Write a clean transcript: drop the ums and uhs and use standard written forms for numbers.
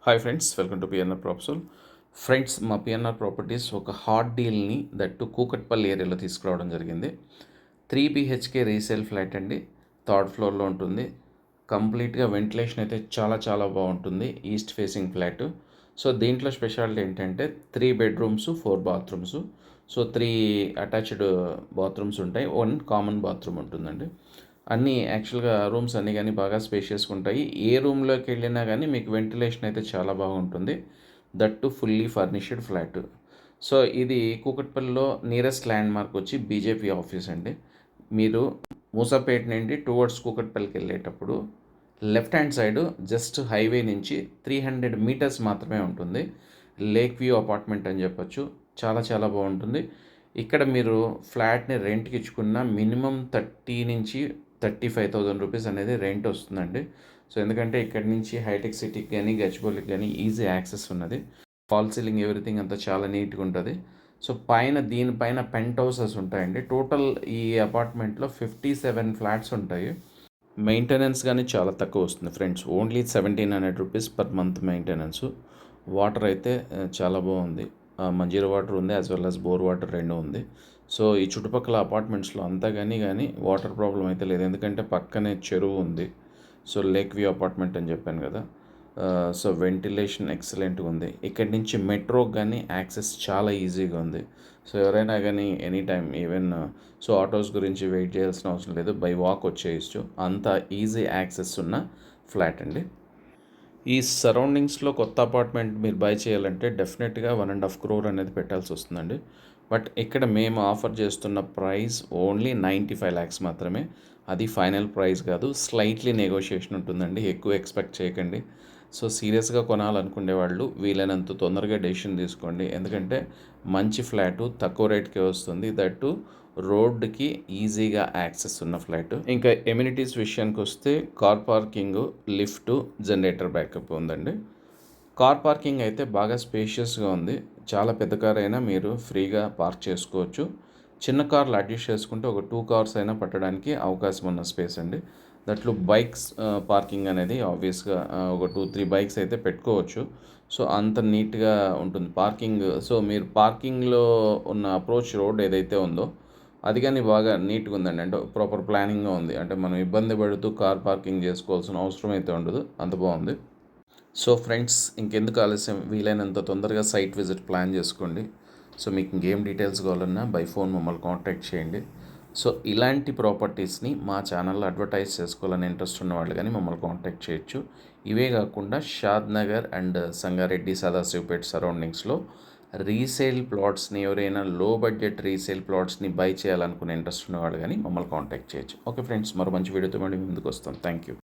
Hi friends, welcome to PNR properties. Friends, మా PNR properties ఒక hot డీల్ని that Kukatpally ఏరియాలో తీసుకురావడం జరిగింది. 3 BHK రీసేల్ ఫ్లాట్ అండి. థర్డ్ ఫ్లోర్లో ఉంటుంది. కంప్లీట్గా వెంటిలేషన్ అయితే చాలా చాలా బాగుంటుంది. East facing flat. సో దీంట్లో స్పెషాలిటీ ఏంటంటే 3 bedrooms 4 bathrooms. So 3 attached bathrooms ఉంటాయి, 1 కామన్ బాత్రూమ్ ఉంటుందండి. అన్నీ యాక్చువల్గా రూమ్స్ అన్నీ కానీ బాగా స్పేషియస్గా ఉంటాయి. ఏ రూమ్లోకి వెళ్ళినా కానీ మీకు వెంటిలేషన్ అయితే చాలా బాగుంటుంది. That fully furnished flat. So ఇది కూకట్పల్లిలో నియరెస్ట్ ల్యాండ్ మార్క్ వచ్చి బీజేపీ ఆఫీస్ అండి. మీరు మూసాపేట నుండి టువర్డ్స్ కూకట్పల్లికి వెళ్ళేటప్పుడు left hand side just highway నుంచి 300 మీటర్స్ మాత్రమే ఉంటుంది. లేక్ వ్యూ అపార్ట్మెంట్ అని చెప్పొచ్చు. చాలా చాలా బాగుంటుంది. ఇక్కడ మీరు ఫ్లాట్ని రెంట్కి ఇచ్చుకున్న మినిమం 30,000 నుంచి 35,000 రూపీస్ అనేది రెంట్ వస్తుందండి. సో ఎందుకంటే ఇక్కడ నుంచి హైటెక్ సిటీకి కానీ గచ్చిబౌలికి కానీ ఈజీ యాక్సెస్ ఉన్నది. ఫాల్ సీలింగ్ ఎవ్రీథింగ్ అంతా చాలా నీట్గా ఉంటుంది. సో దీనిపైన పెంట్ హౌసెస్ ఉంటాయండి. టోటల్ ఈ అపార్ట్మెంట్లో 57 ఫ్లాట్స్ ఉంటాయి. మెయింటెనెన్స్ కానీ చాలా తక్కువ వస్తుంది friends. Only 1,700 rupees per month maintenance. Water అయితే చాలా బాగుంది. మంజీరా వాటర్ ఉంది, as well as bore water 2 ఉంది. సో ఈ చుట్టుపక్కల అపార్ట్మెంట్స్లో అంతా కానీ వాటర్ ప్రాబ్లం అయితే లేదు, ఎందుకంటే పక్కనే చెరువు ఉంది. సో లేక్ వ్యూ అపార్ట్మెంట్ అని చెప్పాను కదా. సో వెంటిలేషన్ ఎక్సలెంట్గా ఉంది. ఇక్కడి నుంచి మెట్రోకి కానీ యాక్సెస్ చాలా ఈజీగా ఉంది. సో ఎవరైనా కానీ any time even so autos గురించి వెయిట్ చేయాల్సిన అవసరం లేదు, బై వాక్ వచ్చేయచ్చు. అంత ఈజీ యాక్సెస్ ఉన్న ఫ్లాట్ అండి. ఈ సరౌండింగ్స్లో కొత్త అపార్ట్మెంట్ మీరు బై చేయాలంటే డెఫినెట్గా 1.5 crore అనేది పెట్టాల్సి వస్తుందండి. బట్ ఇక్కడ మేము ఆఫర్ చేస్తున్న ప్రైస్ ఓన్లీ 95 lakhs మాత్రమే. అది ఫైనల్ ప్రైస్ కాదు, స్లైట్లీ నెగోషియేషన్ ఉంటుందండి. ఎక్కువ ఎక్స్పెక్ట్ చేయకండి. సో సీరియస్గా కొనాలనుకునే వాళ్ళు వీలైనంత తొందరగా డెసిషన్ తీసుకోండి, ఎందుకంటే మంచి ఫ్లాటు తక్కువ రేట్కే వస్తుంది. దట్టు రోడ్డుకి ఈజీగా యాక్సెస్ ఉన్న ఫ్లాట్. ఇంకా ఎమ్యూనిటీస్ విషయానికి వస్తే car parking, lift, generator backup ఉందండి. కార్ పార్కింగ్ అయితే బాగా స్పేషియస్గా ఉంది. చాలా పెద్ద కార్ అయినా మీరు ఫ్రీగా పార్క్ చేసుకోవచ్చు. చిన్న కార్లు అడ్జస్ట్ చేసుకుంటే ఒక 2 కార్స్ అయినా పట్టడానికి అవకాశం ఉన్న స్పేస్ అండి. దట్లు బైక్స్ పార్కింగ్ అనేది ఆబ్వియస్గా ఒక 2-3 బైక్స్ అయితే పెట్టుకోవచ్చు. సో అంత నీట్గా ఉంటుంది పార్కింగ్. సో మీరు పార్కింగ్లో ఉన్న అప్రోచ్ రోడ్ ఏదైతే ఉందో అది కానీ బాగా నీట్గా ఉందండి. అంటే ప్రాపర్ ప్లానింగ్గా ఉంది. అంటే మనం ఇబ్బంది పడుతూ కార్ పార్కింగ్ చేసుకోవాల్సిన అవసరం అయితే ఉండదు, అంత బాగుంది. సో ఫ్రెండ్స్, ఇంకెందుకు ఆలస్యం, వీలైనంత తొందరగా సైట్ విజిట్ ప్లాన్ చేసుకోండి. సో మీకు ఇంకేం డీటెయిల్స్ కావాలన్నా బై ఫోన్ మమ్మల్ని కాంటాక్ట్ చేయండి. సో ఇలాంటి ప్రాపర్టీస్ని మా ఛానల్లో అడ్వర్టైజ్ చేసుకోవాలని ఇంట్రెస్ట్ ఉన్న వాళ్ళు కానీ మమ్మల్ని కాంటాక్ట్ చేయొచ్చు. ఇవే కాకుండా షాద్ నగర్ అండ్ సంగారెడ్డి, సదాశివపేట సరౌండింగ్స్లో రీసేల్ ప్లాట్స్ని, ఎవరైనా లో బడ్జెట్ రీసేల్ ప్లాట్స్ని బై చేయాలనుకునే ఇంట్రెస్ట్ ఉన్నవాళ్ళు కానీ మమ్మల్ని కాంటాక్ట్ చేయొచ్చు. ఓకే ఫ్రెండ్స్, మరో మంచి వీడియోతో మళ్ళీ ముందుకు వస్తాం. Thank you.